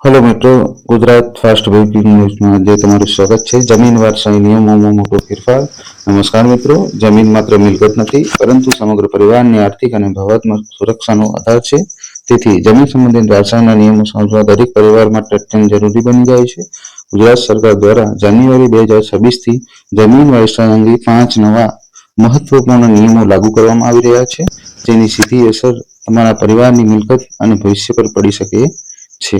Hello मित्रों, Gujarat fast breaking news में આજે તમારું સ્વાગત છે। જમીન વારસાઈ નિયમોમાં મોટો ફેરફાર। નમસ્કાર મિત્રો, જમીન માત્ર મિલકત નથી પરંતુ સમગ્ર પરિવારની આર્થિક અને ભાવનાત્મક સુરક્ષાનો આધાર છે। તેથી જમીન સંબંધિત વારસાના નિયમો સમજવા દરેક પરિવાર માટે અત્યંત જરૂરી બની જાય છે। ગુજરાત સરકાર દ્વારા જાન્યુઆરી 2026 થી જમીન વારસાઈ અંગે 5 નવા મહત્વપૂર્ણ નિયમો લાગુ કરવામાં આવી રહ્યા છે, જેની સીધી અસર તમારા પરિવારની મિલકત અને ભવિષ્ય પર પડી શકે છે।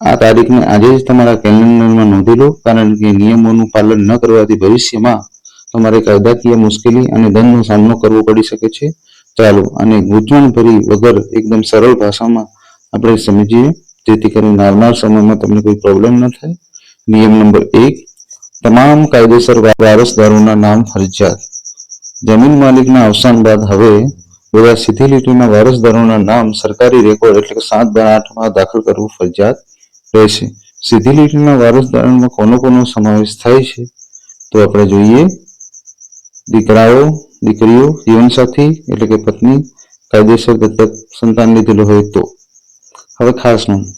આ તારીખને આજે જ તમારા કેલેન્ડરમાં નોંધી લો, કારણ કે નિયમોનું પાલન ન કરવાથી ભવિષ્યમાં તમારે કાયદાકીય મુશ્કેલી અને દંડનો સામનો કરવો પડી શકે છે। ચાલો અને ગૂંચવણભરી વગર એકદમ સરળ ભાષામાં આપણે સમજીએ, જેથી કરીને આવનાર સમયમાં તમને કોઈ પ્રોબ્લેમ ન થાય। નિયમ નંબર 1, તમામ કાયદેસર વારસદારોના નામ ફરજિયાત। જમીન માલિકના અવસાન બાદ હવે બધા સીધી લીટીના વારસદારોના નામ સરકારી રેકોર્ડ એટલે કે 7/8માં દાખલ કરવું ફરજિયાત રહેશે। સીધી લીટીના વારસદારોમાં કોનો સમાવેશ થાય છે તો આપણે જોઈએ, દીકરાઓ, દીકરીઓ, જીવનસાથી એટલે કે પત્ની, કાયદેસર દત્તક સંતાન લીધેલો હોય તો। હવે ખાસ નોંધ,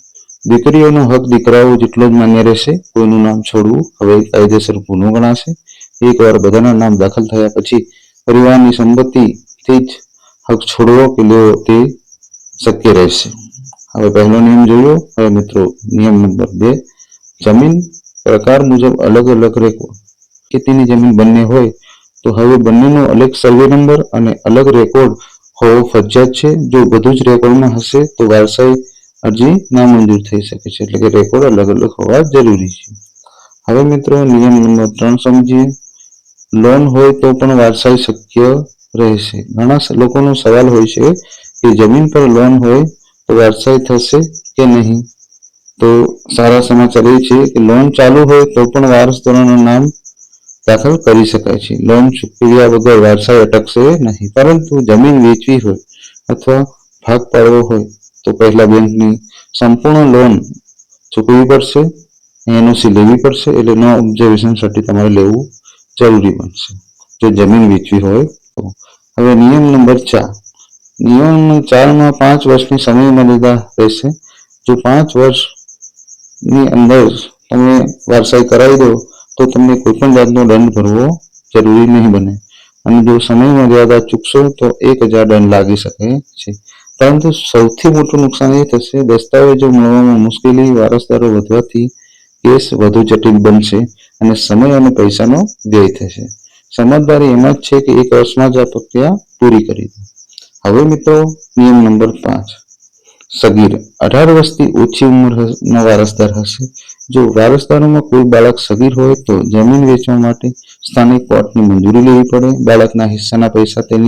દીકરીઓનો હક દીકરાઓ જેટલો જ માન્ય રહેશે। કોઈનું નામ છોડવું હવે કાયદેસર ગુનો ગણાશે। એકવાર બધાના નામ દાખલ થયા પછી પરિવારની સંપત્તિથી જ હક છોડવો કે લેવો તે શક્ય રહેશે। હવે પહેલો નિયમ જોયો। હવે મિત્રો નિયમ નંબર 2, જમીન પ્રકાર મુજબ અલગ અલગ રેકોર્ડ। ખેતીની જમીન બંને હોય તો હવે બંનેનો અલગ સર્વે નંબર અને અલગ રેકોર્ડ હોવો ફરજિયાત છે। જો બધું જ રેકોર્ડમાં હશે તો વારસાઈ અરજી નામંજૂર થઈ શકે છે, એટલે કે રેકોર્ડ અલગ અલગ હોવા જરૂરી છે। હવે મિત્રો નિયમ નંબર 3 સમજીએ। લોન હોય તો પણ વારસાઈ શક્ય રહેશે। ઘણા લોકોનો સવાલ હોય છે કે જમીન પર લોન હોય તો વારસાઈ થશે કે નહીં? તો સારા સમાચાર એ છે કે લોન ચાલુ હોય તો પણ વારસદારોના નામ દાખલ કરી શકાય છે। લોન ચૂકવ્યા વગર વારસાઈ અટકશે નહીં, પરંતુ જમીન વેચવી હોય અથવા ભાગ પાડવો હોય તો પહેલા બેંકની સંપૂર્ણ લોન ચૂકવવી પડશે, એનઓસી લેવી પડશે, એટલે નો ઓબ્ઝર્વેશન સર્ટિફિકેટ તમારે લેવું જરૂરી બનશે જો જમીન વેચવી હોય તો। હવે નિયમ નંબર 4, નિયમ નંબર 4માં 5 વર્ષની સમય મર્યાદા રહેશે। જો 5 વર્ષની અંદર તમે વારસાઈ કરાવી દો તો તમને કોઈ પણ જાતનો દંડ ભરવો જરૂરી નહીં બને, અને જો સમય મર્યાદા ચૂકશો તો 1000 દંડ લાગી શકે છે। પરંતુ સૌથી મોટું નુકસાન એ થશે, દસ્તાવેજો મળવામાં મુશ્કેલી, વારસદારો વધવાથી કેસ વધુ જટિલ બનશે અને સમય અને પૈસાનો વ્યય થશે। સમજદારી એમાં જ છે કે 1 વર્ષમાં જ આ પ્રક્રિયા પૂરી કરી દો। હવે મિત્રો નિયમ નંબર 5, સગીર 18 વર્ષથી ઓછી ઉંમરના વારસદાર હશે। જો વારસદારોમાં કોઈ બાળક સગીર હોય તો જમીન વેચવા માટે સ્થાનિક કોર્ટની મંજૂરી લેવી પડે। બાળકના હિસ્સાના પૈસા તેની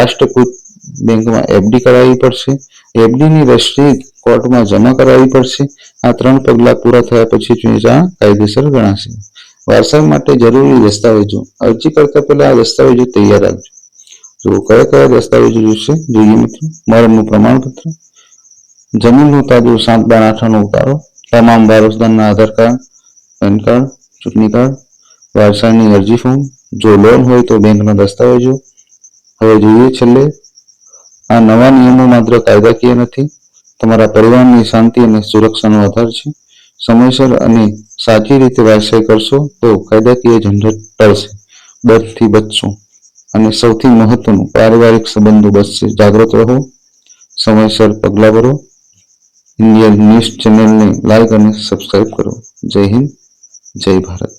રાષ્ટ્રીયકૃત બેંકમાં એફડી કરાવવી પડશે। એફડીની રસીદ કોર્ટમાં જમા કરાવવી પડશે। આ 3 પગલાં પૂરા થયા પછી જ વેચાણ કાયદેસર ગણાશે। વારસાઈ માટે જરૂરી દસ્તાવેજો। અરજી કરતા પહેલા આ દસ્તાવેજો તૈયાર રાખજો। તો કયા કયા દસ્તાવેજો જોઈશે જોઈએ મિત્રો? મરણનું પ્રમાણપત્ર, જમીનનો તાજો 7/8નો ઉતારો, તમામ વારસદારના આધાર કાર્ડ, પેન કાર્ડ, ચૂંટણી કાર્ડ, વારસાઈની અરજી ફોર્મ, જો લોન હોય તો બેંકના દસ્તાવેજો। હવે જોઈએ છેલ્લે, આ નવા નિયમો માત્ર કાયદાકીય નથી, તમારા પરિવારની શાંતિ અને સુરક્ષાનો આધાર છે। સમયસર અને સાચી રીતે વારસાઈ કરશો તો કાયદાકીય ઝંઝટ ટળશે, ડરથી બચશો અને સૌથી મહત્વનું પારિવારિક સંબંધો બચશે। જાગૃત રહો, સમયસર પગલાં ભરો। ઇન્ડિયન ન્યૂઝ ચેનલને લાઈક અને સબસ્ક્રાઇબ કરો। જય હિન્દ, જય ભારત।